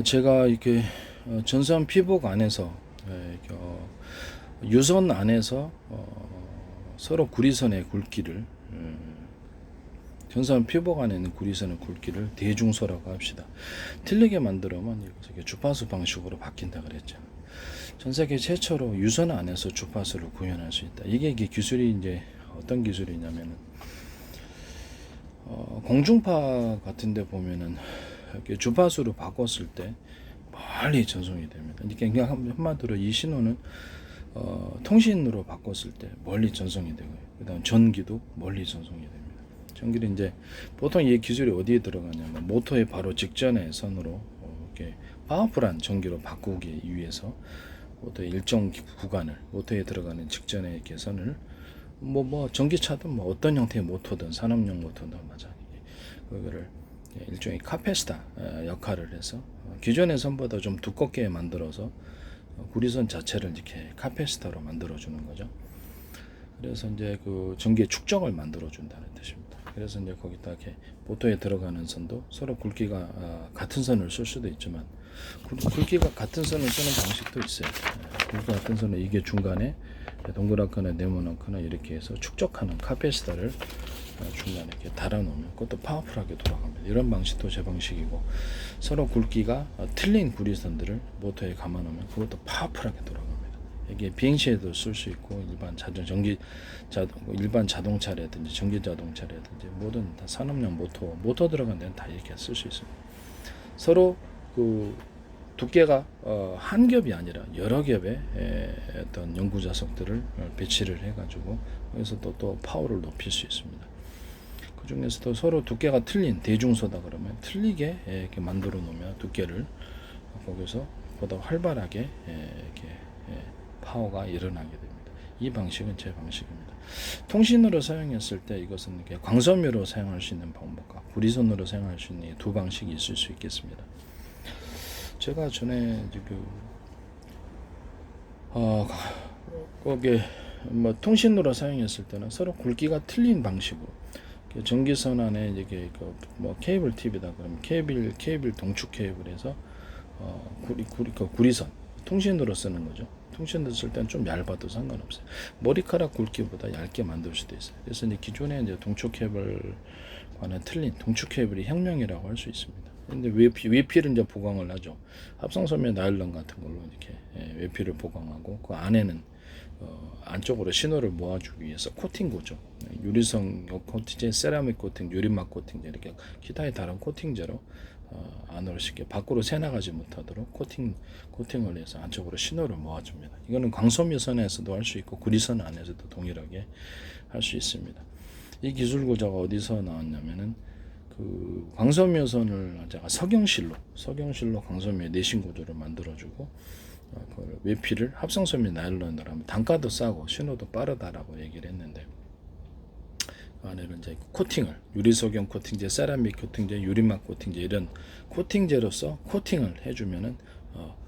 제가 이렇게 전선 피복 안에서 유선 안에서 서로 구리선의 굵기를 전선 피복 안에 있는 구리선의 굵기를 대중소라고 합시다. 틀리게 만들면 이렇게 주파수 방식으로 바뀐다 그랬죠. 전 세계 최초로 유선 안에서 주파수를 구현할 수 있다. 이게 기술이 이제 어떤 기술이냐면은 공중파 같은데 보면은 이렇게 주파수로 바꿨을 때 멀리 전송이 됩니다. 그러니까 한마디로 이 신호는 통신으로 바꿨을 때 멀리 전송이 되고요. 그다음 전기도 멀리 전송이 됩니다. 전기를 이제 보통 이 기술이 어디에 들어가냐면 모터의 바로 직전의 선으로 이렇게 파워풀한 전기로 바꾸기 위해서 모터의 일정 구간을 모터에 들어가는 직전의 이렇게 선을 전기차든 어떤 형태의 모터든 산업용 모터든 맞아. 그거를 일종의 카페시터 역할을 해서 기존의 선보다 좀 두껍게 만들어서 구리선 자체를 이렇게 카페시터로 만들어 주는 거죠. 그래서 이제 그 전기의 축적을 만들어 준다는 뜻입니다. 그래서 이제 거기다 이렇게 모터에 들어가는 선도 서로 굵기가 같은 선을 쓸 수도 있지만 굵기가 같은 선을 쓰는 방식도 있어요. 굵기가 같은 선은 이게 중간에 동그랗거나 네모나거나 이렇게 해서 축적하는 카페시터를 중간에 이렇게 달아놓으면 그것도 파워풀하게 돌아갑니다. 이런 방식도 제 방식이고 서로 굵기가 틀린 구리선들을 모터에 감아놓으면 그것도 파워풀하게 돌아갑니다. 이게 비행시에도 쓸 수 있고 일반 자동차라든지 전기 자동차라든지 모든 다 산업용 모터 들어간 데는 다 이렇게 쓸 수 있습니다. 서로 그 두께가 한 겹이 아니라 여러 겹의 어떤 연구 자석들을 배치를 해가지고 여기서 또 파워를 높일 수 있습니다. 그 중에서도 서로 두께가 틀린 대중소다 그러면 틀리게 이렇게 만들어 놓으면 두께를 거기서 보다 활발하게 이렇게 파워가 일어나게 됩니다. 이 방식은 제 방식입니다. 통신으로 사용했을 때 이것은 이렇게 광섬유로 사용할 수 있는 방법과 구리선으로 사용할 수 있는 두 방식이 있을 수 있겠습니다. 제가 전에 거기에 통신으로 사용했을 때는 서로 굵기가 틀린 방식으로 전기선 안에 이게 케이블 팁이다 그러면 케이블 동축 케이블에서 구리선 통신으로 쓰는 거죠. 통신으로 쓸 때는 좀 얇아도 상관없어요. 머리카락 굵기보다 얇게 만들 수도 있어요. 그래서 이제 기존의 이제 동축 케이블과는 틀린 동축 케이블이 혁명이라고 할 수 있습니다. 근데 외피를 이제 보강을 하죠. 합성섬유 나일론 같은 걸로 이렇게 외피를 보강하고 그 안에는 안쪽으로 신호를 모아주기 위해서 코팅 구조, 유리성 코팅제, 세라믹 코팅, 유리막 코팅제 이렇게 기타의 다른 코팅제로 안으로 쉽게 밖으로 새나가지 못하도록 코팅을 해서 안쪽으로 신호를 모아줍니다. 이거는 광섬유선에서도 할 수 있고 구리선 안에서도 동일하게 할 수 있습니다. 이 기술 구조가 어디서 나왔냐면은 그 광섬유선을 제가 석영실로 광섬유의 내신 구조를 만들어주고 그 외피를 합성섬유 나일론으로 하면 단가도 싸고 신호도 빠르다라고 얘기를 했는데 그 안에는 이제 코팅을 유리소경 코팅제, 세라믹 코팅제, 유리막 코팅제 이런 코팅제로서 코팅을 해주면은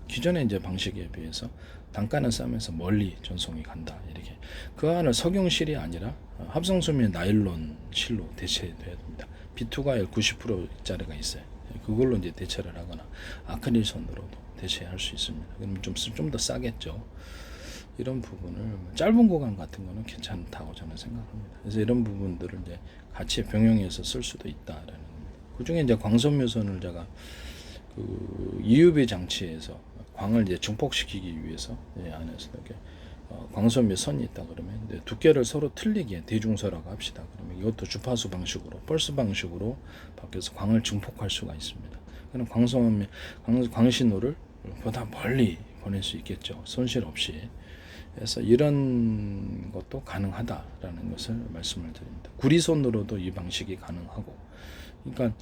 기존의 이제 방식에 비해서 단가는 싸면서 멀리 전송이 간다 이렇게 그 안을 석영실이 아니라 합성섬유 나일론 실로 대체돼야 됩니다. 비투가일 90%짜리가 있어요. 그걸로 이제 대체를 하거나 아크릴선으로도 대체할 수 있습니다. 그러면 좀 더 싸겠죠. 이런 부분을 짧은 구간 같은 거는 괜찮다고 저는 생각합니다. 그래서 이런 부분들을 이제 같이 병용해서 쓸 수도 있다라는 겁니다. 그 중에 이제 광섬유선을 제가 그 EUV 장치에서 광을 이제 증폭시키기 위해서 안에서 이렇게 광섬유 선이 있다 그러면 두께를 서로 틀리게 대중소라고 합시다. 그러면 이것도 주파수 방식으로 펄스 방식으로 바뀌어서 광을 증폭할 수가 있습니다. 그럼 광신호를 보다 멀리 보낼 수 있겠죠. 손실 없이. 그래서 이런 것도 가능하다라는 것을 말씀을 드립니다. 구리선으로도 이 방식이 가능하고, 그러니까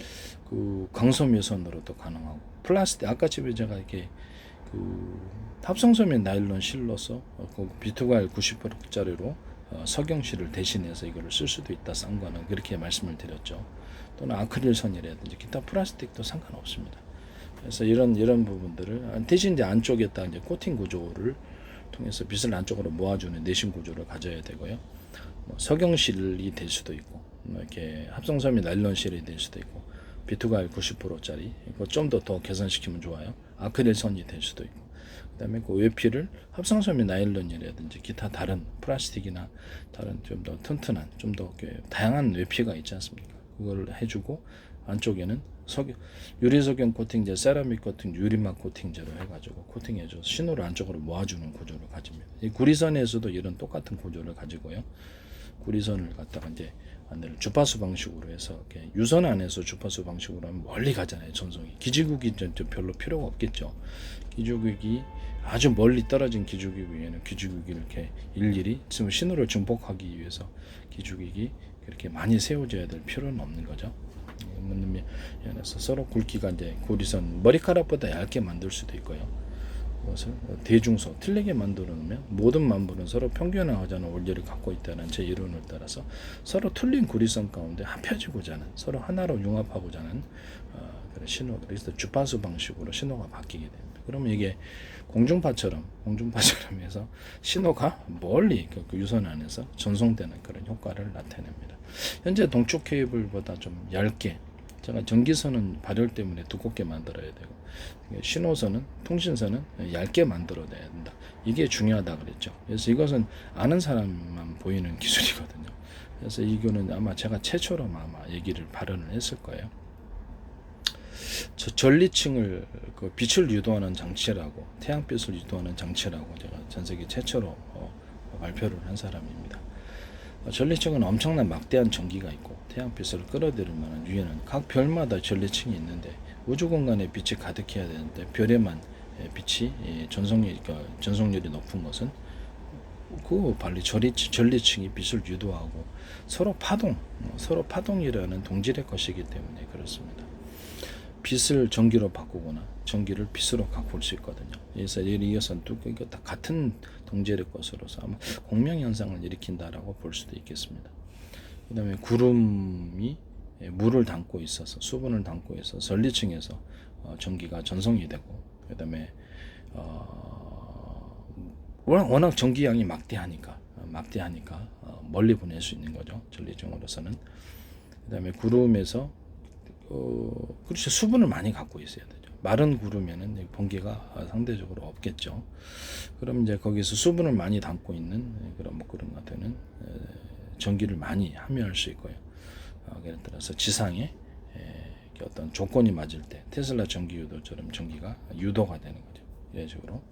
그 광섬유선으로도 가능하고, 플라스틱 아까 집에 제가 이렇게 그 합성섬유 나일론 실로서 비투가일 90%짜리로 석영실을 대신해서 이거를 쓸 수도 있다 싼 거는 그렇게 말씀을 드렸죠. 또는 아크릴선이라든지 기타 플라스틱도 상관없습니다. 그래서 이런 부분들을 대신 이제 안쪽에다 이제 코팅 구조를 통해서 빛을 안쪽으로 모아주는 내신 구조를 가져야 되고요. 석영실이 될 수도 있고, 이렇게 합성섬유 나일론실이 될 수도 있고, 비투가일 90%짜리 이거 좀 더 개선시키면 좋아요. 아크릴 선이 될 수도 있고, 그다음에 그 외피를 합성섬유 나일론이라든지 기타 다른 플라스틱이나 다른 좀 더 튼튼한 좀 더 다양한 외피가 있지 않습니까? 그걸 해주고 안쪽에는 유리석영 코팅제, 세라믹 코팅, 유리막 코팅제로 해가지고 코팅해줘서 신호를 안쪽으로 모아주는 구조를 가집니다. 이 구리선에서도 이런 똑같은 구조를 가지고요. 구리선을 갖다가 이제 안내를 주파수 방식으로 해서 유선 안에서 주파수 방식으로 하면 멀리 가잖아요. 전송이 기지국이 별로 필요가 없겠죠. 기지국이 아주 멀리 떨어진 기지국에는 기지국이 이렇게 일일이 지금 신호를 증폭하기 위해서 기지국이 그렇게 많이 세워져야 될 필요는 없는 거죠. 면에서 서로 굵기가 이제 고리선 머리카락보다 얇게 만들 수도 있고요. 그것을 대중소 틀리게 만들어 놓으면 모든 만물은 서로 평균화하자는 원리를 갖고 있다는 제 이론을 따라서 서로 틀린 고리선 가운데 합혀지고자 하는, 서로 하나로 융합하고자 하는 그런 신호, 그래서 주파수 방식으로 신호가 바뀌게 됩니다. 그러면 이게 공중파처럼 해서 신호가 멀리 그 유선 안에서 전송되는 그런 효과를 나타냅니다. 현재 동축 케이블보다 좀 얇게, 제가 전기선은 발열 때문에 두껍게 만들어야 되고 신호선은, 통신선은 얇게 만들어야 된다. 이게 중요하다 그랬죠. 그래서 이것은 아는 사람만 보이는 기술이거든요. 그래서 이거는 아마 제가 최초로 아마 발언을 했을 거예요. 전리층을 그 빛을 유도하는 장치라고, 태양빛을 유도하는 장치라고 제가 전 세계 최초로 발표를 한 사람입니다. 전리층은 엄청난 막대한 전기가 있고 태양빛을 끌어들일 만한 유해는 각 별마다 전리층이 있는데 우주 공간에 빛이 가득해야 되는데 별에만 빛이 전송률이 높은 것은 그 발리 전리층이 빛을 유도하고 서로 파동이라는 동질의 것이기 때문에 그렇습니다. 빛을 전기로 바꾸거나 전기를 빛으로 바꿀 수 있거든요. 그래서 이것은 다 같은 동질의 것으로서 아마 공명 현상을 일으킨다라고 볼 수도 있겠습니다. 그다음에 구름이 물을 담고 있어서, 수분을 담고 있어서 전리층에서 전기가 전송이 되고, 그다음에 워낙 전기량이 막대하니까 멀리 보낼 수 있는 거죠. 전리층으로서는. 그다음에 구름에서 그렇죠. 수분을 많이 갖고 있어야 되죠. 마른 구름에는 번개가 상대적으로 없겠죠. 그럼 이제 거기서 수분을 많이 담고 있는 그런 먹구름 같은 전기를 많이 함유할 수 있고요. 예를 들어서 지상에 어떤 조건이 맞을 때 테슬라 전기 유도처럼 전기가 유도가 되는 거죠. 이런 식으로.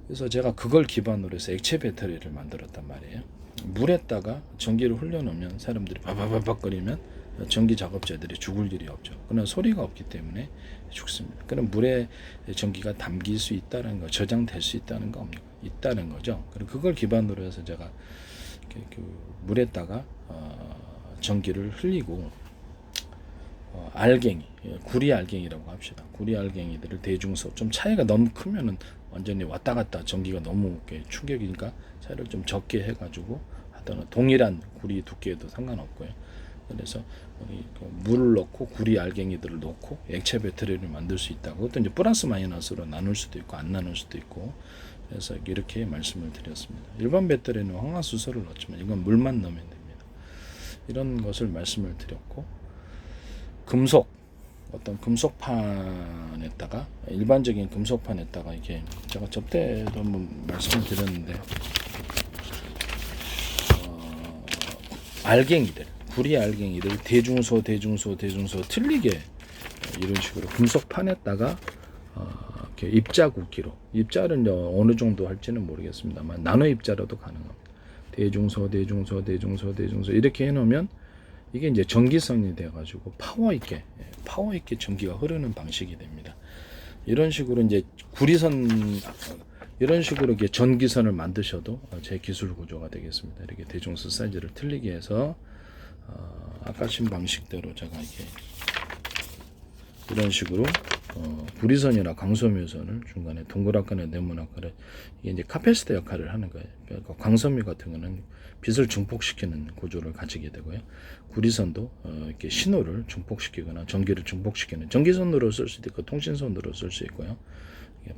그래서 제가 그걸 기반으로 해서 액체 배터리를 만들었단 말이에요. 물에다가 전기를 흘려놓으면 사람들이 바바바박거리면 전기 작업자들이 죽을 일이 없죠. 그러나 소리가 없기 때문에 죽습니다. 그럼 물에 전기가 담길 수 있다는 거, 저장될 수 있다는 거 있다는 거죠. 그리고 그걸 기반으로 해서 제가 물에다가 전기를 흘리고 알갱이, 구리 알갱이라고 합시다. 구리 알갱이들을 대중소, 좀 차이가 너무 크면은 완전히 왔다 갔다 전기가 너무 충격이니까 차이를 좀 적게 해가지고 하다가 동일한 구리 두께에도 상관없고요. 그래서 물을 넣고 구리 알갱이들을 넣고 액체 배터리를 만들 수 있다고. 그것도 이제 플러스 마이너스로 나눌 수도 있고 안 나눌 수도 있고. 그래서 이렇게 말씀을 드렸습니다. 일반 배터리는 황화수소를 넣지만 이건 물만 넣으면 됩니다. 이런 것을 말씀을 드렸고, 어떤 금속판에다가, 일반적인 금속판에다가 이게 제가 접대도 한번 말씀을 드렸는데 알갱이들, 구리 알갱이들 대중소 틀리게 이런 식으로 금속판에다가 이렇게 입자 굵기로, 입자는 어느 정도 할지는 모르겠습니다만 나노 입자로도 가능합니다. 대중소 이렇게 해놓으면 이게 이제 전기선이 돼가지고 파워 있게 전기가 흐르는 방식이 됩니다. 이런 식으로 이제 이런 식으로 이렇게 전기선을 만드셔도 제 기술 구조가 되겠습니다. 이렇게 대중소 사이즈를 틀리게 해서 아까 신 방식대로 제가 이런 식으로 구리선이나 강섬유선을 중간에 동그랗거나 네모나거나, 이게 이제 카페시터 역할을 하는 거예요. 그러니까 광섬유 같은 거는 빛을 증폭시키는 구조를 가지게 되고요. 구리선도 이렇게 신호를 증폭시키거나 전기를 증폭시키는, 전기선으로 쓸 수도 있고 통신선으로 쓸 수 있고요.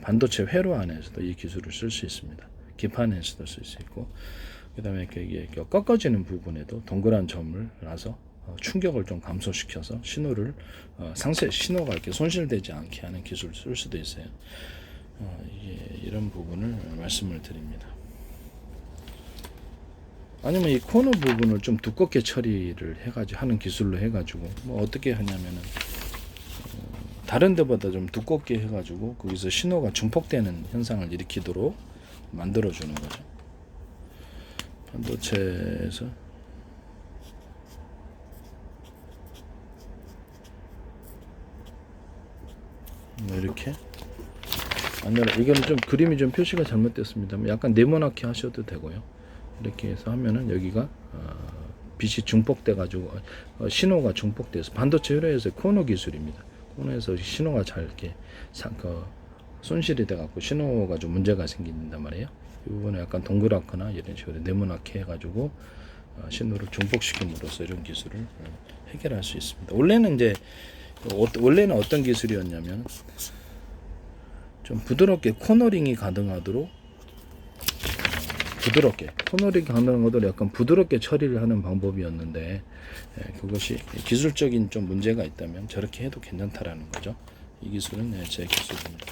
반도체 회로 안에서도 이 기술을 쓸 수 있습니다. 기판에서도 쓸 수 있고, 그 다음에 이게 꺾어지는 부분에도 동그란 점을 놔서 충격을 좀 감소시켜서 신호를 신호가 이렇게 손실되지 않게 하는 기술을 쓸 수도 있어요. 이런 부분을 말씀을 드립니다. 아니면 이 코너 부분을 좀 두껍게 처리를 해가지고 하는 기술로 해가지고 뭐 어떻게 하냐면은 다른 데보다 좀 두껍게 해가지고 거기서 신호가 중폭되는 현상을 일으키도록 만들어주는 거죠. 반도체에서 뭐 이렇게 이거는 좀 그림이 좀 표시가 잘못됐습니다. 약간 네모나게 하셔도 되고요. 이렇게 해서 하면은 여기가 빛이 중폭돼 가지고 신호가 중폭돼서 반도체 회로에서 코너 기술입니다. 코너에서 신호가 잘 이렇게 손실이 돼 갖고 신호가 좀 문제가 생긴단 말이에요. 이 부분은 약간 동그랗거나 이런 식으로 네모나게 해 가지고 신호를 중폭시킴으로써 이런 기술을 해결할 수 있습니다. 원래는 어떤 기술이었냐면 좀 부드럽게 코너링이 가능하도록 약간 부드럽게 처리를 하는 방법이었는데 그것이 기술적인 좀 문제가 있다면 저렇게 해도 괜찮다라는 거죠. 이 기술은 제 기술입니다.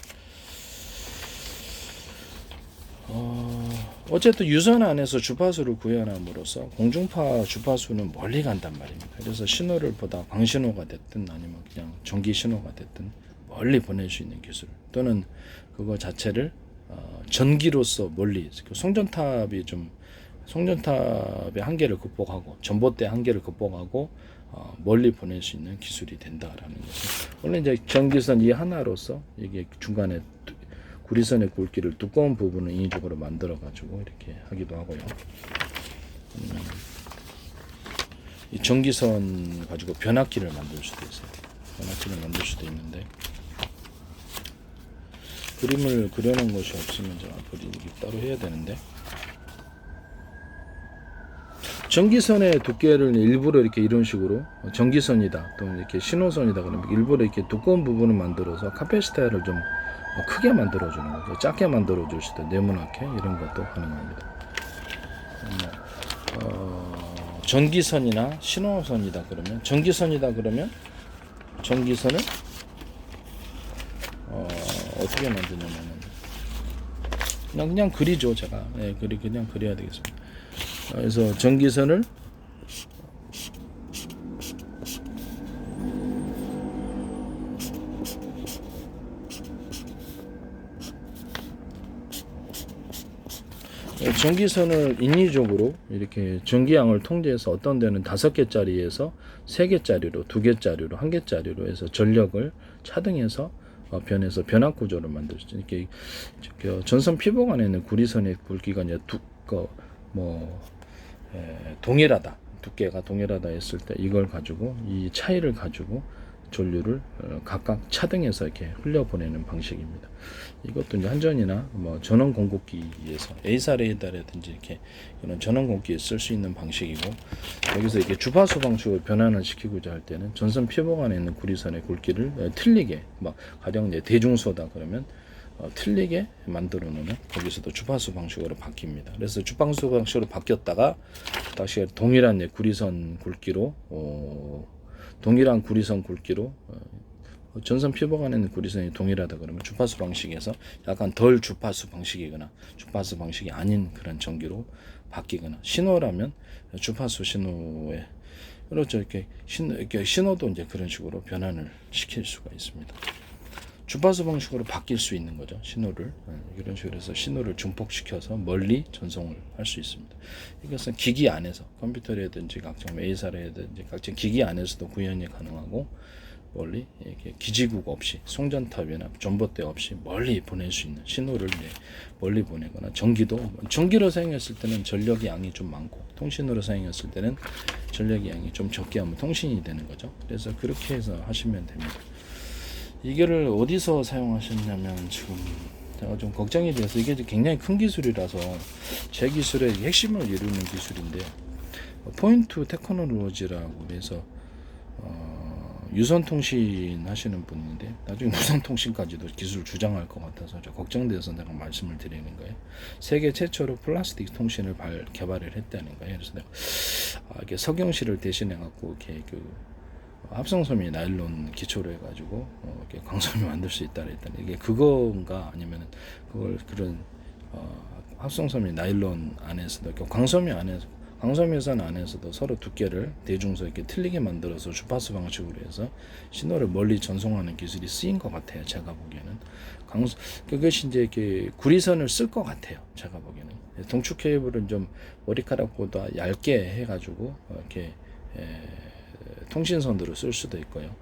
어쨌든 유선 안에서 주파수를 구현함으로써 공중파 주파수는 멀리 간단 말입니다. 그래서 신호를 보다 광신호가 됐든 아니면 그냥 전기 신호가 됐든 멀리 보낼 수 있는 기술, 또는 그거 자체를 전기로서 멀리, 송전탑의 한계를 극복하고 전봇대 한계를 극복하고 멀리 보낼 수 있는 기술이 된다라는 거죠. 원래 이제 전기선 이 하나로서 이게 중간에 구리선의 굵기를 두꺼운 부분을 인위적으로 만들어 가지고 이렇게 하기도 하고요. 이 전기선 가지고 변압기를 만들 수도 있어요. 변압기를 만들 수도 있는데 그림을 그려놓은 것이 없으면 제가 따로 해야 되는데, 전기선의 두께를 일부러 이렇게 이런 식으로 전기선이다 또는 이렇게 신호선이다 그러면 일부러 이렇게 두꺼운 부분을 만들어서 카패시터를 좀 크게 만들어 주는 거죠. 작게 만들어 줄 수도, 네모나게 이런 것도 가능합니다. 전기선이나 신호선이다 그러면 전기선을 어떻게 만드냐면은 그냥 그리죠. 제가 그냥 그려야 되겠습니다. 그래서 전기선을 인위적으로 이렇게 전기양을 통제해서 어떤 데는 5개짜리에서 3개짜리로, 2개짜리로, 1개짜리로 해서 전력을 차등해서 변해서 변압 구조를 만들 수 있죠. 이렇게 전선 피복 안에 있는 구리선의 굵기가 이제 동일하다, 두께가 동일하다 했을 때 이걸 가지고 이 차이를 가지고 전류를 각각 차등해서 이렇게 흘려보내는 방식입니다. 이것도 이제 한전이나 전원 공급기에서 A사 레이더라든지 이렇게 이런 전원 공급기에 쓸 수 있는 방식이고, 여기서 이렇게 주파수 방식으로 변환을 시키고자 할 때는 전선 피복 안에 있는 구리선의 굵기를 틀리게, 가령 이제 대중소다 그러면 틀리게 만들어 놓으면 거기서도 주파수 방식으로 바뀝니다. 그래서 주파수 방식으로 바뀌었다가 다시 동일한 구리선 굵기로 전선 피복 안에 있는 구리선이 동일하다 그러면 주파수 방식에서 약간 덜 주파수 방식이거나 주파수 방식이 아닌 그런 전기로 바뀌거나, 신호라면 주파수 신호에 그렇죠. 이렇게 신호도 이제 그런 식으로 변환을 시킬 수가 있습니다. 주파수 방식으로 바뀔 수 있는 거죠. 신호를 이런 식으로 해서 신호를 중폭시켜서 멀리 전송을 할 수 있습니다. 이것은 기기 안에서 컴퓨터라든지 각종 A사라든지 각종 기기 안에서도 구현이 가능하고, 멀리 이렇게 기지국 없이 송전탑이나 전봇대 없이 멀리 보낼 수 있는 신호를 멀리 보내거나, 전기로 사용했을 때는 전력의 양이 좀 많고 통신으로 사용했을 때는 전력의 양이 좀 적게 하면 통신이 되는 거죠. 그래서 그렇게 해서 하시면 됩니다. 이거를 어디서 사용하셨냐면, 지금 제가 좀 걱정이 돼서, 이게 굉장히 큰 기술이라서 제 기술의 핵심을 이루는 기술인데, 포인트 테크놀로지라고 해서 유선통신 하시는 분인데 나중에 무선통신까지도 기술 주장할 것 같아서 걱정돼서 내가 말씀을 드리는 거예요. 세계 최초로 플라스틱 통신을 개발을 했다는 거예요. 그래서 내가 이게 석영실을 대신해 갖고 이렇게 합성섬유 나일론 기초로 해가지고 이렇게 광섬유 만들 수 있다 그랬더니 이게 그건가 아니면 그걸 그런 합성섬유 나일론 안에서도 광섬유선 안에서도 서로 두께를 대중소 이렇게 틀리게 만들어서 주파수 방식으로 해서 신호를 멀리 전송하는 기술이 쓰인 것 같아요. 제가 보기에는 그것이 이제 이렇게 구리선을 쓸 것 같아요. 제가 보기에는 동축 케이블은 좀 머리카락보다 얇게 해가지고 이렇게 통신선으로 쓸 수도 있고요.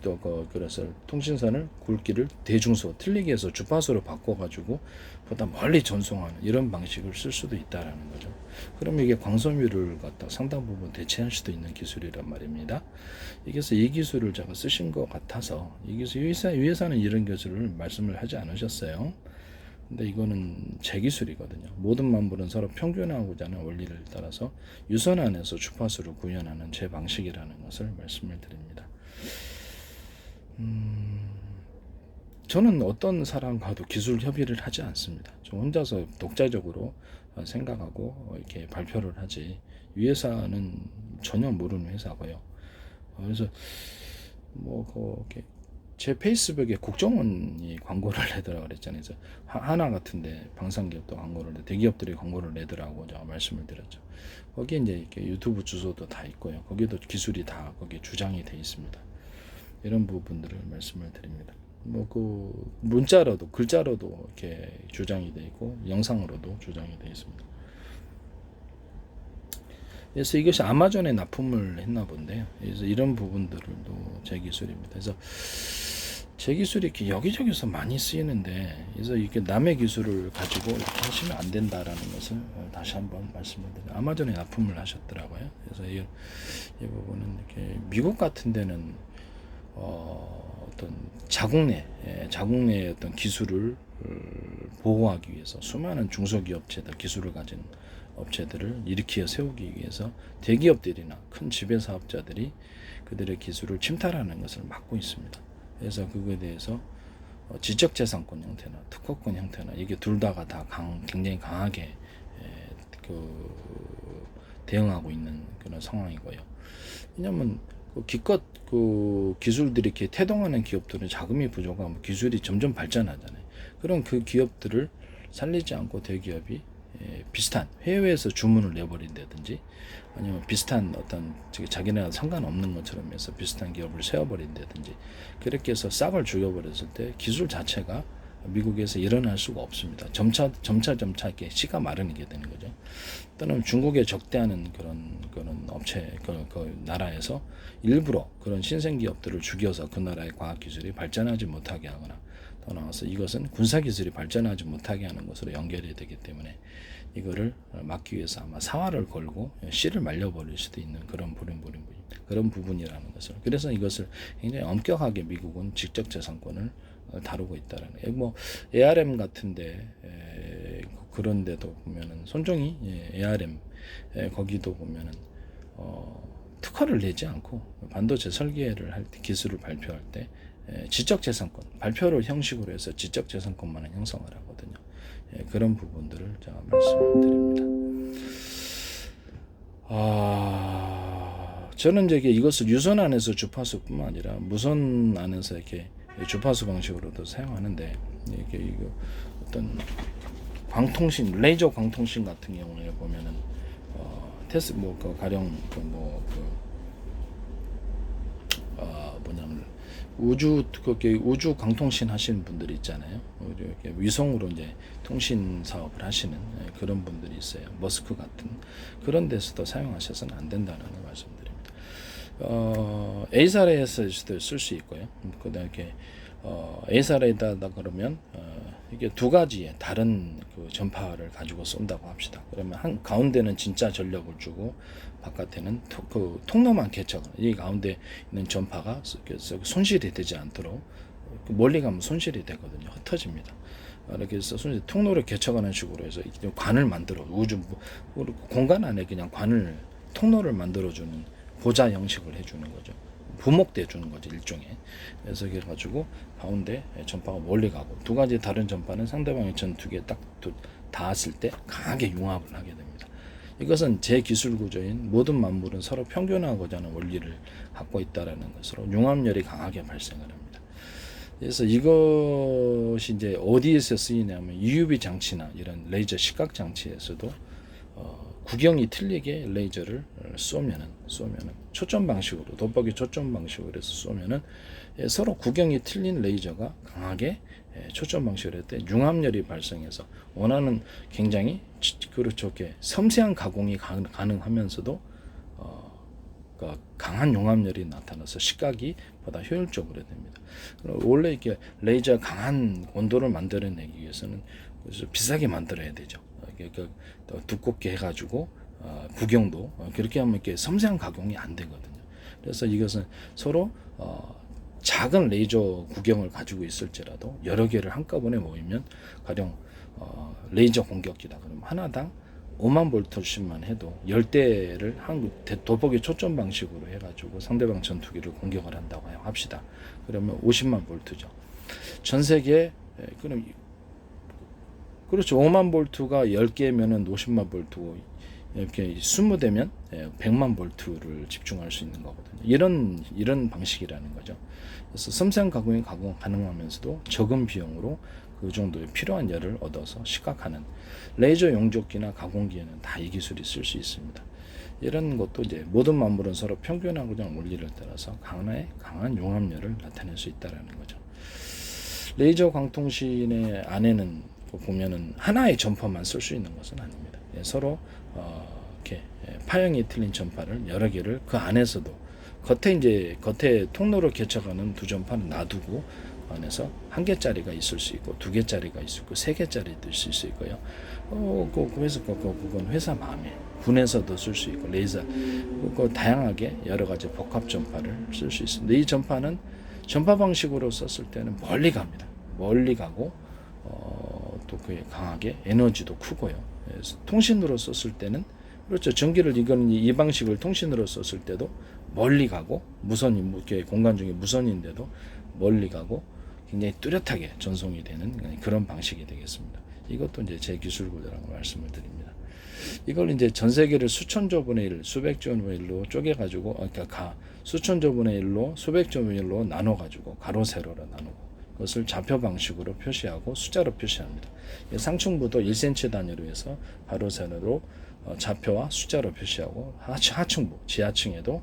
또 그래서 통신선을 굵기를 대중소 틀리게 해서 주파수로 바꿔가지고 보다 멀리 전송하는 이런 방식을 쓸 수도 있다라는 거죠. 그럼 이게 광섬유를 갖다 상당 부분 대체할 수도 있는 기술이란 말입니다. 그래서 이 기술을 제가 쓰신 것 같아서 이 기술 이 회사는 이런 기술을 말씀을 하지 않으셨어요. 근데 이거는 제 기술이거든요. 모든 만물은 서로 평균화하고자 하는 원리를 따라서 유선 안에서 주파수를 구현하는 제 방식이라는 것을 말씀을 드립니다. 저는 어떤 사람과도 기술 협의를 하지 않습니다. 저 혼자서 독자적으로 생각하고 이렇게 발표를 하지 이 회사는 전혀 모르는 회사고요. 그래서 제 페이스북에 국정원이 광고를 내더라고 그랬잖아요. 그래서 하나 같은데 방산기업도 광고를 대기업들이 광고를 내더라고 제가 말씀을 드렸죠. 거기에 이제 이렇게 유튜브 주소도 다 있고요. 거기도 기술이 다 거기에 주장이 돼 있습니다. 이런 부분들을 말씀을 드립니다. 문자로도 글자로도 이렇게 주장이 돼 있고 영상으로도 주장이 돼 있습니다. 그래서 이것이 아마존에 납품을 했나 본데요. 그래서 이런 부분들도 제 기술입니다. 그래서 제 기술이 이렇게 여기저기서 많이 쓰이는데, 그래서 이렇게 남의 기술을 가지고 이렇게 하시면 안 된다라는 것을 다시 한번 말씀을 드려요. 아마존에 납품을 하셨더라고요. 그래서 이 부분은 이렇게 미국 같은 데는 어떤 자국내 어떤 기술을 보호하기 위해서 수많은 중소기업체들 기술을 가진 업체들을 일으켜 세우기 위해서 대기업들이나 큰 지배사업자들이 그들의 기술을 침탈하는 것을 막고 있습니다. 그래서 그거에 대해서 지적재산권 형태나 특허권 형태나 이게 둘 다가 다 굉장히 강하게 대응하고 있는 그런 상황이고요. 왜냐하면 기껏 기술들이 이렇게 태동하는 기업들은 자금이 부족하면 기술이 점점 발전하잖아요. 그럼 그 기업들을 살리지 않고 대기업이 비슷한 해외에서 주문을 내버린다든지 아니면 비슷한 어떤 자기네가 상관없는 것처럼 해서 비슷한 기업을 세워버린다든지 그렇게 해서 싹을 죽여버렸을 때 기술 자체가 미국에서 일어날 수가 없습니다. 점차 이렇게 씨가 마르게 되는 거죠. 또는 중국에 적대하는 그런 업체 그 나라에서 일부러 그런 신생 기업들을 죽여서 그 나라의 과학 기술이 발전하지 못하게 하거나 더 나아가서 이것은 군사 기술이 발전하지 못하게 하는 것으로 연결이 되기 때문에 이거를 막기 위해서 아마 사활을 걸고 씨를 말려버릴 수도 있는 그런 부분이라는 것을. 그래서 이것을 굉장히 엄격하게 미국은 직접재산권을 다루고 있다라는. ARM 같은데 그런 데도 보면은 손정희 ARM 거기도 보면은 특허를 내지 않고 반도체 설계를 할 때 기술을 발표할 때 지적재산권 발표를 형식으로 해서 지적재산권만을 형성을 하거든요. 그런 부분들을 제가 말씀을 드립니다. 저는 이제 이것을 유선 안에서 주파수뿐만 아니라 무선 안에서 이렇게 주파수 방식으로도 사용하는데 이게 어떤 광통신, 레이저 광통신 같은 경우에 보면은 가령 우주 광통신 하시는 분들이 있잖아요. 이렇게 위성으로 이제 통신 사업을 하시는 그런 분들이 있어요. 머스크 같은 그런 데서도 사용하셔서는 안 된다는 걸 말씀드립니다. A사례에서 쓸 수 있고요. 그다음에 이렇게 A사례다 그러면 이게 두 가지의 다른 그 전파를 가지고 쏜다고 합시다. 그러면 가운데는 진짜 전력을 주고 바깥에는 그 통로만 개척을. 이 가운데 있는 전파가 손실이 되지 않도록 멀리 가면 손실이 되거든요. 흩어집니다. 이렇게 해서 통로를 개척하는 식으로 해서 관을 만들어 공간 안에 그냥 통로를 만들어주는 보좌 형식을 해주는 거죠. 부목돼 주는 거죠, 일종의. 그래서 그래가지고 가운데 전파가 멀리 가고, 두 가지 다른 전파는 상대방의 전 두 개 딱 닿았을 때 강하게 융합을 하게 됩니다. 이것은 제 기술 구조인 모든 만물은 서로 평균하고자 하는 원리를 갖고 있다라는 것으로 융합열이 강하게 발생을 합니다. 그래서 이것이 이제 어디에서 쓰이냐면 UV 장치나 이런 레이저 시각 장치에서도 구경이 틀리게 레이저를 쏘면은 초점 방식으로, 돋보기 초점 방식으로 해서 쏘면은 서로 구경이 틀린 레이저가 강하게 초점 방식으로 할 때 융합열이 발생해서 원하는 굉장히 그렇죠, 섬세한 가공이 가능하면서도 그러니까 강한 융합열이 나타나서 시각이 보다 효율적으로 됩니다. 원래 이렇게 레이저 강한 온도를 만들어내기 위해서는 비싸게 만들어야 되죠. 그러니까 두껍게 해가지고 구경도 그렇게 하면 이렇게 섬세한 가공이 안 되거든요. 그래서 이것은 서로 작은 레이저 구경을 가지고 있을지라도 여러 개를 한꺼번에 모이면 가령 레이저 공격기다 그러면 하나당 5만 볼트씩만 해도 10대를 돋보기 초점 방식으로 해가지고 상대방 전투기를 공격을 한다고 합시다. 그러면 50만 볼트죠. 전 세계 그럼 그렇죠. 5만 볼트가 10개면은 50만 볼트고 이렇게 20대면 100만 볼트를 집중할 수 있는 거거든요. 이런 방식이라는 거죠. 그래서 섬세한 가공이 가능하면서도 적은 비용으로 그 정도의 필요한 열을 얻어서 시각하는 레이저 용접기나 가공기에는 다 이 기술이 쓸 수 있습니다. 이런 것도 이제 모든 만물은 서로 평균하고자 하는 원리를 따라서 강한 융합열을 나타낼 수 있다라는 거죠. 레이저 광통신의 안에는 보면은 하나의 전파만 쓸 수 있는 것은 아닙니다. 서로 이렇게 파형이 틀린 전파를 여러 개를 그 안에서도 겉에 통로로 개척하는 두 전파는 놔두고 안에서 한 개짜리가 있을 수 있고 두 개짜리가 있을 수 있고 세 개짜리도 있을 수 있고요. 그래서 그건 회사 마음에 분해서도 쓸 수 있고 레이저 다양하게 여러 가지 복합 전파를 쓸 수 있습니다. 이 전파는 전파 방식으로 썼을 때는 멀리 갑니다. 멀리 가고 또 그게 강하게 에너지도 크고요. 통신으로 썼을 때는 그렇죠. 전기를 이 방식을 통신으로 썼을 때도 멀리 가고 무선이 공간 중에 무선인데도 멀리 가고 굉장히 뚜렷하게 전송이 되는 그런 방식이 되겠습니다. 이것도 이제 제 기술 구조라고 말씀을 드립니다. 이걸 이제 전 세계를 수천조 분의 1, 수백조 분의 1로 쪼개가지고 그러니까 수천조 분의 1로 수백조 분의 1로 나눠가지고 가로 세로로 나누고 그것을 좌표 방식으로 표시하고 숫자로 표시합니다. 상층부도 1cm 단위로 해서 가로 세로로 좌표와 숫자로 표시하고 하층부 지하층에도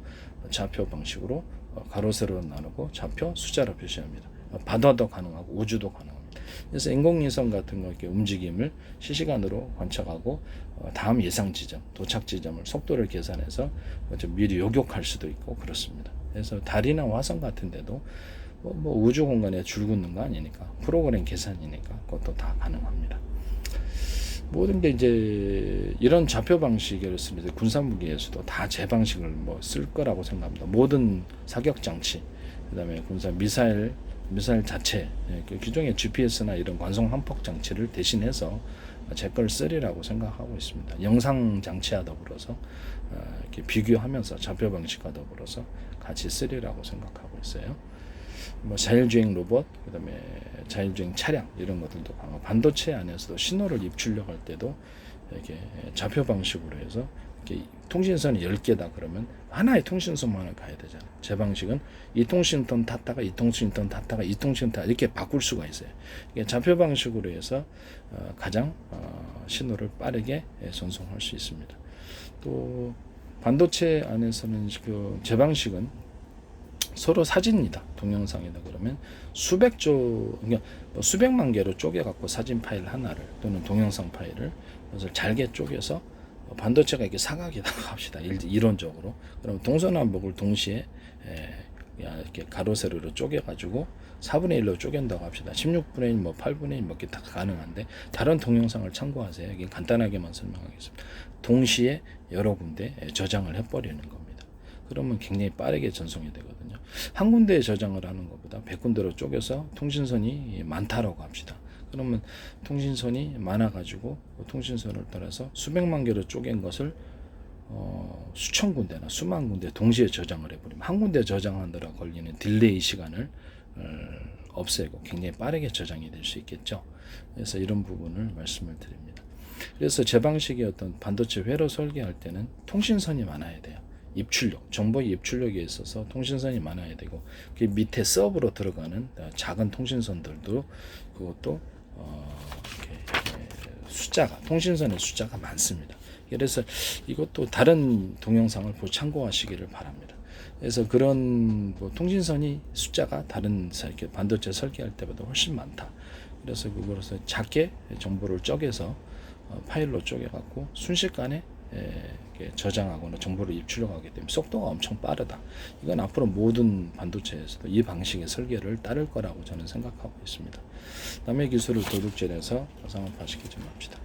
좌표 방식으로 가로 세로로 나누고 좌표 숫자로 표시합니다. 바다도 가능하고 우주도 가능합니다. 그래서 인공위성 같은 거 이렇게 움직임을 실시간으로 관측하고 다음 예상 지점, 도착 지점을 속도를 계산해서 미리 요격할 수도 있고 그렇습니다. 그래서 달이나 화성 같은 데도 뭐 우주 공간에 줄 긋는 거 아니니까 프로그램 계산이니까 그것도 다 가능합니다. 모든 게 이제 이런 좌표 방식을 쓸 때 군사무기에서도 다 제 방식을 쓸 거라고 생각합니다. 모든 사격 장치, 그다음에 군사 미사일 자체, 기존의 GPS나 이런 관성 함폭 장치를 대신해서 제 걸 쓰리라고 생각하고 있습니다. 영상 장치와 더불어서 이렇게 비교하면서 좌표 방식과 더불어서 같이 쓰리라고 생각하고 있어요. 자율주행 로봇, 그다음에 자율주행 차량 이런 것들도 강하고 반도체 안에서도 신호를 입출력 할 때도 이렇게 좌표 방식으로 해서 이렇게 통신선이 10개다 그러면 하나의 통신선만 가야 되잖아요. 제 방식은 이 통신선 탔다가 이 통신선 탔다가 이 통신선 탔다가 이렇게 바꿀 수가 있어요. 이게 좌표 방식으로 해서 가장 신호를 빠르게 전송할 수 있습니다. 또 반도체 안에서는 제 방식은 서로 사진이다, 동영상이다 그러면 그러니까 수백만 개로 쪼개갖고 사진 파일 하나를 또는 동영상 파일을 그래서 잘게 쪼개서 반도체가 이렇게 사각이라고 합시다. 이론적으로. 그럼 동서남북을 동시에 이렇게 가로 세로로 쪼개가지고 4분의 1로 쪼갠다고 합시다. 16분의 1, 8분의 1 이렇게 다 가능한데 다른 동영상을 참고하세요. 이게 간단하게만 설명하겠습니다. 동시에 여러 군데 저장을 해버리는 겁니다. 그러면 굉장히 빠르게 전송이 되거든요. 한 군데에 저장을 하는 것보다 100군데로 쪼개서 통신선이 많다라고 합시다. 그러면 통신선이 많아가지고 통신선을 따라서 수백만 개로 쪼갠 것을 수천 군데나 수만 군데 동시에 저장을 해버리면 한 군데 저장하느라 걸리는 딜레이 시간을 없애고 굉장히 빠르게 저장이 될 수 있겠죠. 그래서 이런 부분을 말씀을 드립니다. 그래서 제 방식의 어떤 반도체 회로 설계할 때는 통신선이 많아야 돼요. 입출력, 정보의 입출력에 있어서 통신선이 많아야 되고 그 밑에 서브로 들어가는 작은 통신선들도 그것도 숫자가 통신선의 숫자가 많습니다. 그래서 이것도 다른 동영상을 참고하시기를 바랍니다. 그래서 그런 통신선이 숫자가 다른 반도체 설계할 때보다 훨씬 많다. 그래서 그것을 작게 정보를 쪼개서 파일로 쪼개갖고 순식간에 저장하거나 정보를 입출력하게 되면 속도가 엄청 빠르다. 이건 앞으로 모든 반도체에서도 이 방식의 설계를 따를 거라고 저는 생각하고 있습니다. 남의 기술을 도둑질해서 가상화시키지 좀 합시다.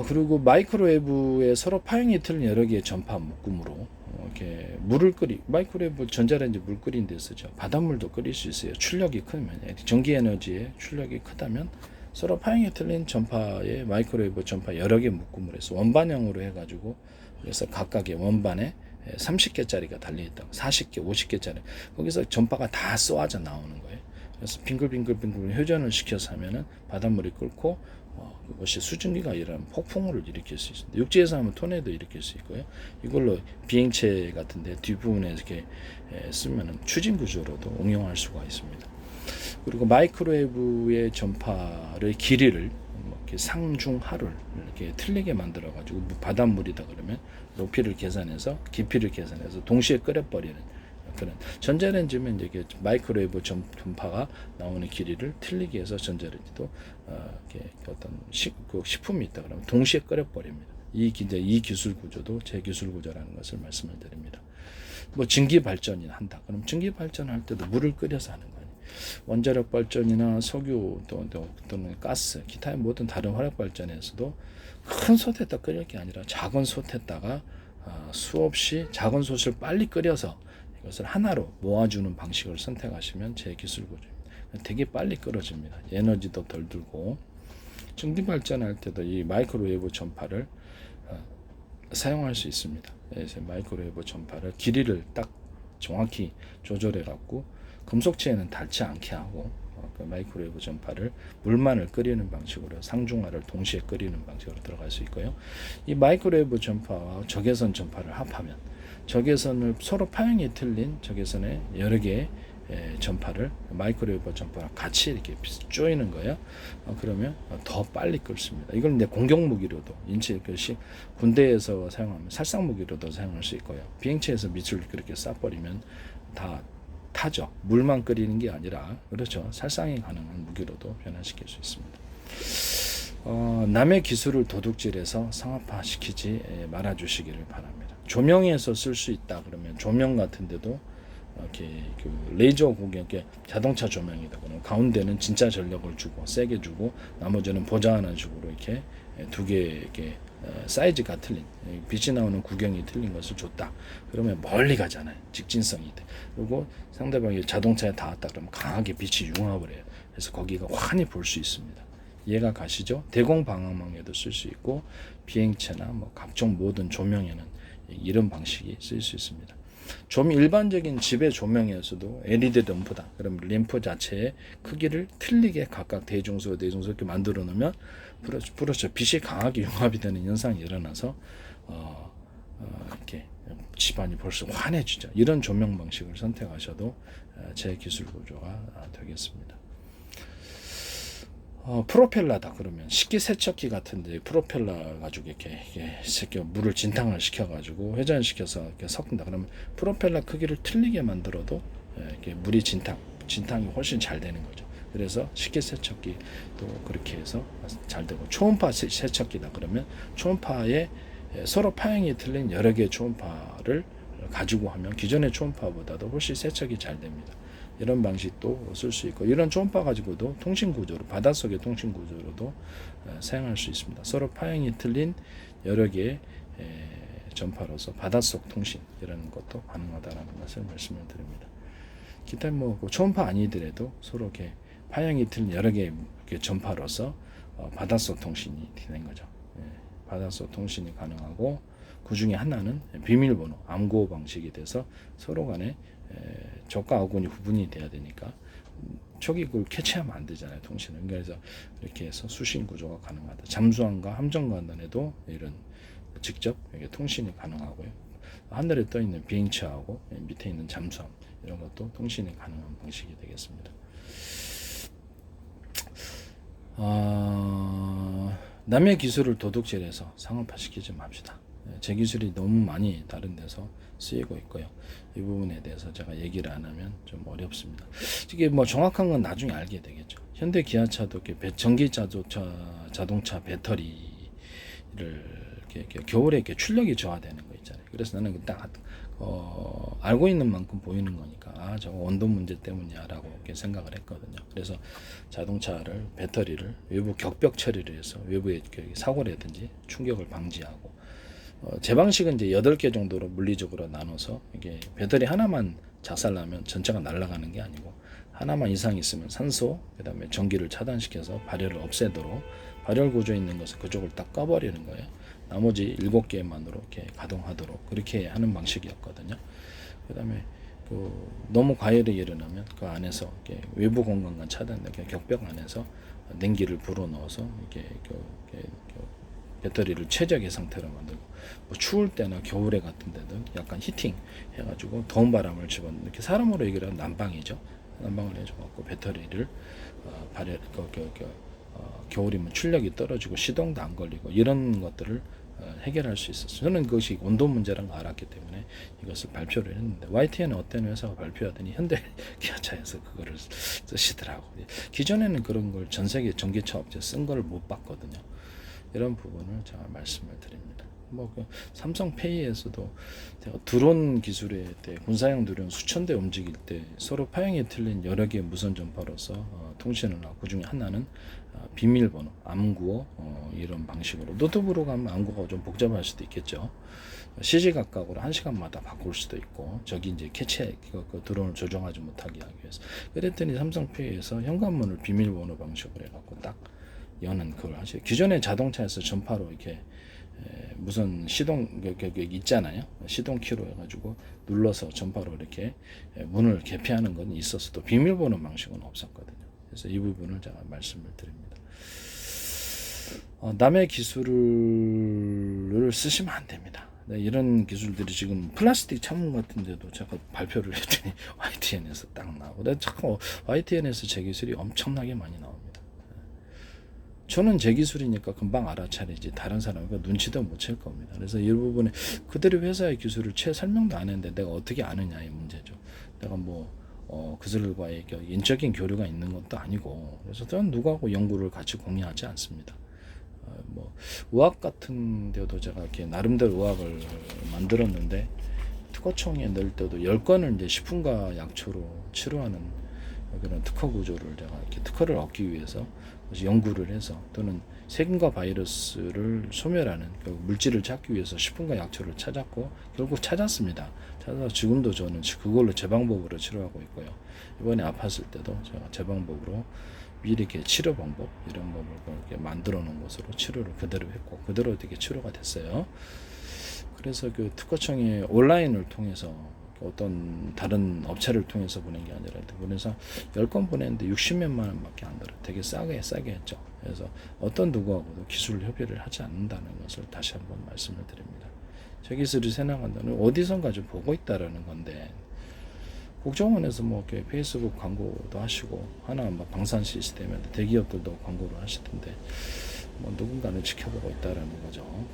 그리고 마이크로웨이브에 서로 파형이 틀린 여러 개의 전파 묶음으로 이렇게 물을 마이크로웨이브 전자레인지 물 끓인 데 쓰죠. 바닷물도 끓일 수 있어요. 출력이 크면, 전기 에너지의 출력이 크다면 서로 파형이 틀린 전파에 마이크로웨이브 전파 여러 개 묶음을 해서 원반형으로 해가지고 그래서 각각의 원반에 30개짜리가 달려있다고 40개, 50개짜리 거기서 전파가 다 쏘아져 나오는 거예요. 그래서 빙글빙글 회전을 시켜서 하면은 바닷물이 끓고 그것이 수증기가 일어나면 폭풍우를 일으킬 수 있습니다. 육지에서 하면 토네도 일으킬 수 있고요. 이걸로 비행체 같은데 뒷부분에 이렇게 쓰면은 추진 구조로도 응용할 수가 있습니다. 그리고 마이크로웨이브의 전파의 길이를 이렇게 상중하를 이렇게 틀리게 만들어 가지고 바닷물이다 그러면 높이를 계산해서 깊이를 계산해서 동시에 끓여버리는 그런 전자레인지면 이게 마이크로웨이브 전파가 나오는 길이를 틀리게 해서 전자레인지도 이렇게 어떤 식품이 있다 그러면 동시에 끓여버립니다. 이 기술 구조도 제 기술 구조라는 것을 말씀을 드립니다. 증기 발전이 한다. 그럼 증기 발전할 때도 물을 끓여서 하는 거예요. 원자력 발전이나 석유 또는 가스, 기타의 모든 다른 화력 발전에서도 큰 솥에다 끓일 게 아니라 작은 솥에다가 수없이 작은 솥을 빨리 끓여서 이것을 하나로 모아주는 방식을 선택하시면 제 기술 구조입니다. 되게 빨리 끓어집니다. 에너지도 덜 들고 전기 발전할 때도 이 마이크로웨이브 전파를 사용할 수 있습니다. 그래서 마이크로웨이브 전파를 길이를 딱 정확히 조절해 갖고 금속체에는 닿지 않게 하고 그 마이크로웨이브 전파를 물만을 끓이는 방식으로 상중하를 동시에 끓이는 방식으로 들어갈 수 있고요. 이 마이크로웨이브 전파와 적외선 전파를 합하면 적외선을 서로 파형이 틀린 적외선의 여러 개의 전파를 마이크로웨이브 전파랑 같이 이렇게 조이는 거예요. 그러면 더 빨리 끓습니다. 이걸 이제 공격 무기로도 인체 것이 군대에서 사용하면 살상 무기로도 사용할 수 있고요. 비행체에서 밑을 그렇게 쏴버리면 다 타죠. 물만 끓이는 게 아니라 그렇죠. 살상이 가능한 무기로도 변환시킬 수 있습니다. 남의 기술을 도둑질해서 상업화시키지 말아주시기를 바랍니다. 조명에서 쓸 수 있다 그러면 조명 같은데도 이렇게 레이저 공격에 자동차 조명이다 그러면 가운데는 진짜 전력을 주고 세게 주고 나머지는 보좌하는 식으로 이렇게 두 개 이렇게 사이즈가 틀린 빛이 나오는 구경이 틀린 것을 줬다. 그러면 멀리 가잖아요. 직진성이 돼. 그리고 상대방이 자동차에 닿았다 그러면 강하게 빛이 융합을 해요. 그래서 거기가 환히 볼 수 있습니다. 이해가 가시죠? 대공 방향망에도 쓸 수 있고 비행체나 각종 모든 조명에는 이런 방식이 쓸 수 있습니다. 일반적인 집의 조명에서도 LED 램프다. 그럼 램프 자체의 크기를 틀리게 각각 대중소 이렇게 만들어 놓으면 그렇죠. 빛이 강하게 융합이 되는 현상이 일어나서 이렇게 집안이 벌써 환해지죠. 이런 조명 방식을 선택하셔도 제 기술 구조가 되겠습니다. 프로펠러다 그러면 식기세척기 같은데 프로펠러 가지고 이렇게 물을 진탕을 시켜가지고 회전시켜서 이렇게 섞는다 그러면 프로펠러 크기를 틀리게 만들어도 이렇게 물이 진탕이 훨씬 잘 되는 거죠. 그래서 식기세척기도 그렇게 해서 잘 되고 초음파 세척기다 그러면 초음파에 서로 파형이 틀린 여러 개의 초음파를 가지고 하면 기존의 초음파보다도 훨씬 세척이 잘 됩니다. 이런 방식도 쓸 수 있고 이런 초음파 가지고도 통신구조로 바닷속의 통신구조로도 사용할 수 있습니다. 서로 파형이 틀린 여러 개의 전파로서 바닷속 통신 이런 것도 가능하다는 것을 말씀을 드립니다. 기타 초음파 아니더라도 서로 이렇게 파형이 틀린 여러 개의 전파로서 바닷속 통신이 되는 거죠. 받아서 통신이 가능하고 그 중에 하나는 비밀번호 암구호 방식이 돼서 서로 간에 적과 아군이 구분이 돼야 되니까 초기 그걸 캐치하면 안 되잖아요, 통신은. 그래서 이렇게 해서 수신 구조가 가능하다. 잠수함과 함정 간단에도 이런 직접 이렇게 통신이 가능하고요. 하늘에 떠 있는 비행체하고 밑에 있는 잠수함 이런 것도 통신이 가능한 방식이 되겠습니다. 남의 기술을 도둑질해서 상업화시키지 맙시다. 제 기술이 너무 많이 다른 데서 쓰이고 있고요. 이 부분에 대해서 제가 얘기를 안 하면 좀 어렵습니다. 이게 뭐 정확한 건 나중에 알게 되겠죠. 현대 기아차도 이렇게 전기 자동차 배터리를 이렇게 겨울에 이렇게 출력이 저하되는 거 있잖아요. 그래서 나는 딱 알고 있는 만큼 보이는 거니까 저거 온도 문제 때문이야라고 이렇게 생각을 했거든요. 그래서 자동차를 배터리를 외부 격벽 처리를 해서 외부에 사고라든지 충격을 방지하고 제 방식은 이제 8개 정도로 물리적으로 나눠서 이게 배터리 하나만 작살나면 전체가 날아가는 게 아니고 하나만 이상 있으면 산소 그다음에 전기를 차단시켜서 발열을 없애도록 발열 구조에 있는 것을 그쪽을 딱 꺼버리는 거예요. 나머지 7개만으로 이렇게 가동하도록 그렇게 하는 방식이었거든요. 그다음에 너무 과열이 일어나면 그 안에서 이렇게 외부 공간과 차단된 격벽 안에서 냉기를 불어넣어서 이렇게 배터리를 최적의 상태로 만들고 뭐 추울 때나 겨울에 같은 데는 약간 히팅 해가지고 더운 바람을 집어넣는 이렇게 사람으로 얘기를 하면 난방이죠. 난방을 해줘갖고 배터리를 겨울이면 출력이 떨어지고 시동도 안 걸리고 이런 것들을 해결할 수 있었어요. 저는 그것이 온도 문제라는 걸 알았기 때문에 이것을 발표를 했는데 YTN은 어떤 회사가 발표하더니 현대 기아차에서 그거를 쓰시더라고. 기존에는 그런 걸 전 세계 전기차 업체 쓴 걸 못 봤거든요. 이런 부분을 제가 말씀을 드립니다. 삼성페이에서도 드론 기술에 때 군사용 드론 수천 대 움직일 때 서로 파형이 틀린 여러 개의 무선 전파로서 통신을 하고 그 중에 하나는 비밀번호, 암구호 이런 방식으로 노트북으로 가면 암구가 좀 복잡할 수도 있겠죠. 시시각각으로 1시간마다 바꿀 수도 있고 저기 이제 그 드론을 조정하지 못하게 하기 위해서 그랬더니 삼성페이에서 현관문을 비밀번호 방식으로 해갖고 딱 여는 그걸 하시죠. 기존에 자동차에서 전파로 이렇게 무슨 시동 있잖아요. 시동 키로 해가지고 눌러서 전파로 이렇게 문을 개폐하는 건 있었어도 비밀번호 방식은 없었거든요. 그래서 이 부분을 제가 말씀을 드립니다. 남의 기술을 쓰시면 안 됩니다. 네, 이런 기술들이 지금 플라스틱 창문 같은 데도 제가 발표를 했더니 YTN에서 딱 나오고 참 YTN에서 제 기술이 엄청나게 많이 나옵니다. 저는 제 기술이니까 금방 알아차리지 다른 사람은 눈치도 못 챌 겁니다. 그래서 이 부분에 그들의 회사의 기술을 채 설명도 안 했는데 내가 어떻게 아느냐의 문제죠. 내가 그들과의 인적인 교류가 있는 것도 아니고 그래서 저는 누구하고 연구를 같이 공유하지 않습니다. 의학 같은 데도 제가 이렇게 나름대로 의학을 만들었는데 특허청에 넣을 때도 10건을 이제 식품과 약초로 치료하는 그런 특허 구조를 제가 이렇게 특허를 얻기 위해서 연구를 해서 또는 세균과 바이러스를 소멸하는 물질을 찾기 위해서 식품과 약초를 찾았고 결국 찾았습니다. 찾아서 지금도 저는 그걸로 제 방법으로 치료하고 있고요. 이번에 아팠을 때도 제가 제 방법으로 미리 이렇게 치료 방법 이런 법을 이렇게 만들어 놓은 것으로 치료를 그대로 했고 그대로 이렇게 치료가 됐어요. 그래서 그 특허청이 온라인을 통해서 어떤 다른 업체를 통해서 보낸 게 아니라 그래서 10건 보냈는데 60몇만 원밖에 안 들어요. 되게 싸게 했죠. 그래서 어떤 누구하고도 기술 협의를 하지 않는다는 것을 다시 한번 말씀을 드립니다. 제 기술이 새나간다는 어디선가 좀 보고 있다라는 건데 국정원에서 이렇게 페이스북 광고도 하시고 하나 방산 시스템에 대기업들도 광고를 하시던데 누군가는 지켜보고 있다라는 거죠.